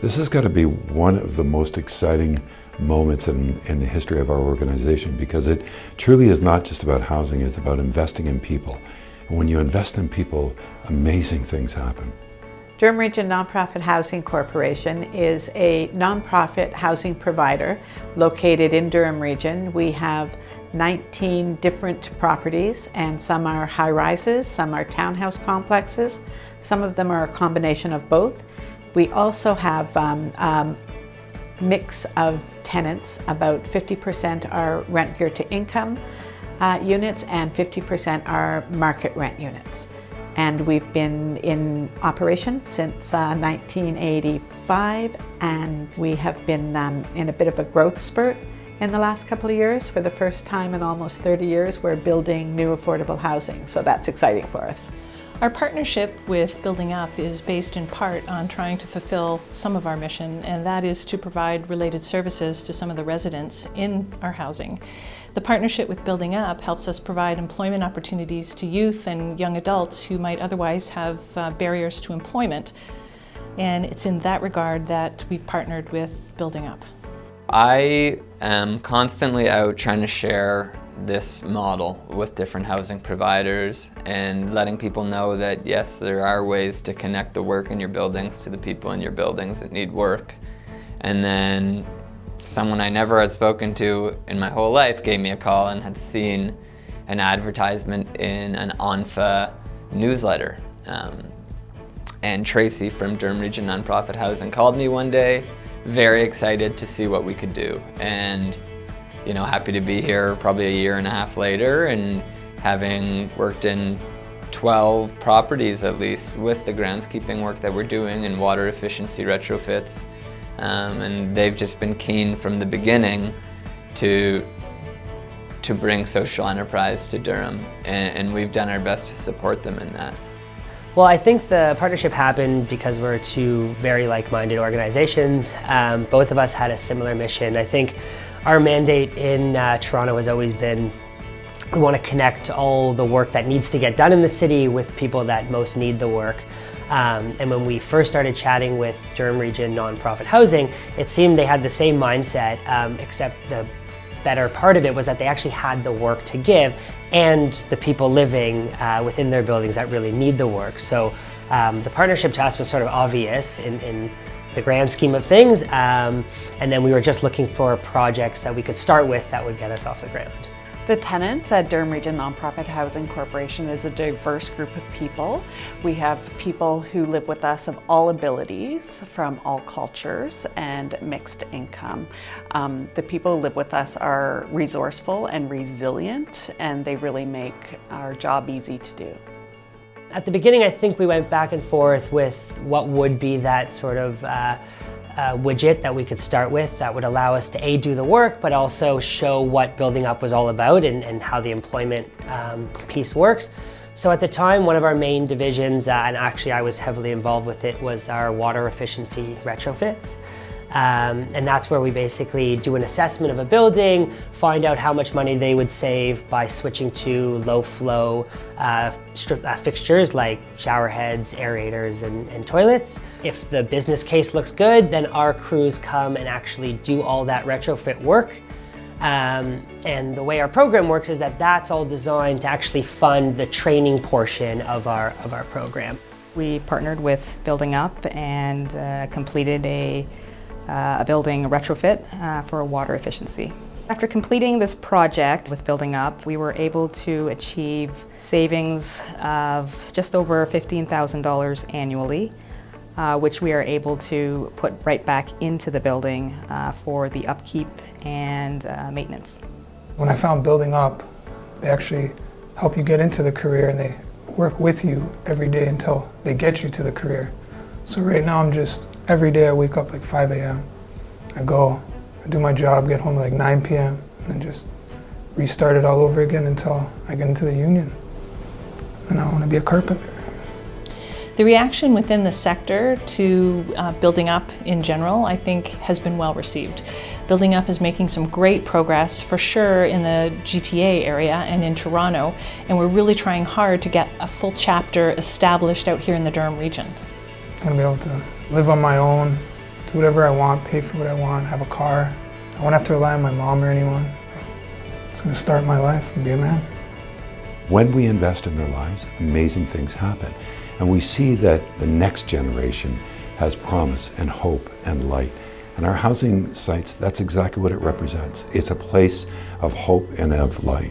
This has got to be one of the most exciting moments in the history of our organization, because it truly is not just about housing, it's about investing in people. And when you invest in people, amazing things happen. Durham Region Nonprofit Housing Corporation is a nonprofit housing provider located in Durham Region. We have 19 different properties, and some are high-rises, some are townhouse complexes, some of them are a combination of both. We also have a mix of tenants. About 50% are rent geared to income units and 50% are market rent units. And we've been in operation since 1985, and we have been in a bit of a growth spurt in the last couple of years. For the first time in almost 30 years, we're building new affordable housing, so that's exciting for us. Our partnership with Building Up is based in part on trying to fulfill some of our mission, and that is to provide related services to some of the residents in our housing. The partnership with Building Up helps us provide employment opportunities to youth and young adults who might otherwise have barriers to employment, and it's in that regard that we've partnered with Building Up. I am constantly out trying to share this model with different housing providers and letting people know that yes, there are ways to connect the work in your buildings to the people in your buildings that need work. And then someone I never had spoken to in my whole life gave me a call and had seen an advertisement in an ONPHA newsletter. And Tracy from Durham Region Nonprofit Housing called me one day, very excited to see what we could do. And happy to be here probably a year and a half later, and having worked in 12 properties at least with the groundskeeping work that we're doing and water efficiency retrofits. And they've just been keen from the beginning to bring social enterprise to Durham, and we've done our best to support them in that. Well, I think the partnership happened because we're two very like-minded organizations. Both of us had a similar mission. I think our mandate in Toronto has always been, we want to connect all the work that needs to get done in the city with people that most need the work. And when we first started chatting with Durham Region Nonprofit Housing, it seemed they had the same mindset, except the better part of it was that they actually had the work to give and the people living within their buildings that really need the work. So the partnership to us was sort of obvious in the grand scheme of things, and then we were just looking for projects that we could start with that would get us off the ground. The tenants at Durham Region Nonprofit Housing Corporation is a diverse group of people. We have people who live with us of all abilities, from all cultures and mixed income. The people who live with us are resourceful and resilient, and they really make our job easy to do. At the beginning, I think we went back and forth with what would be that sort of widget that we could start with that would allow us to do the work, but also show what Building Up was all about and how the employment piece works. So at the time, one of our main divisions, and actually I was heavily involved with it, was our water efficiency retrofits. And that's where we basically do an assessment of a building, find out how much money they would save by switching to low flow fixtures like shower heads, aerators, and toilets. If the business case looks good, then our crews come and actually do all that retrofit work. And the way our program works is that that's all designed to actually fund the training portion of our program. We partnered with Building Up and completed a building retrofit for water efficiency. After completing this project with Building Up, we were able to achieve savings of just over $15,000 annually, which we are able to put right back into the building for the upkeep and maintenance. When I found Building Up, they actually help you get into the career, and they work with you every day until they get you to the career. So right now every day I wake up like 5 a.m. I go, I do my job, get home like 9 p.m. and then just restart it all over again until I get into the union. And I want to be a carpenter. The reaction within the sector to Building Up in general, I think, has been well received. Building Up is making some great progress, for sure, in the GTA area and in Toronto, and we're really trying hard to get a full chapter established out here in the Durham region. I'm going to be able to live on my own, to do whatever I want, pay for what I want, have a car. I won't have to rely on my mom or anyone. It's going to start my life and be a man. When we invest in their lives, amazing things happen. And we see that the next generation has promise and hope and light. And our housing sites, that's exactly what it represents. It's a place of hope and of light.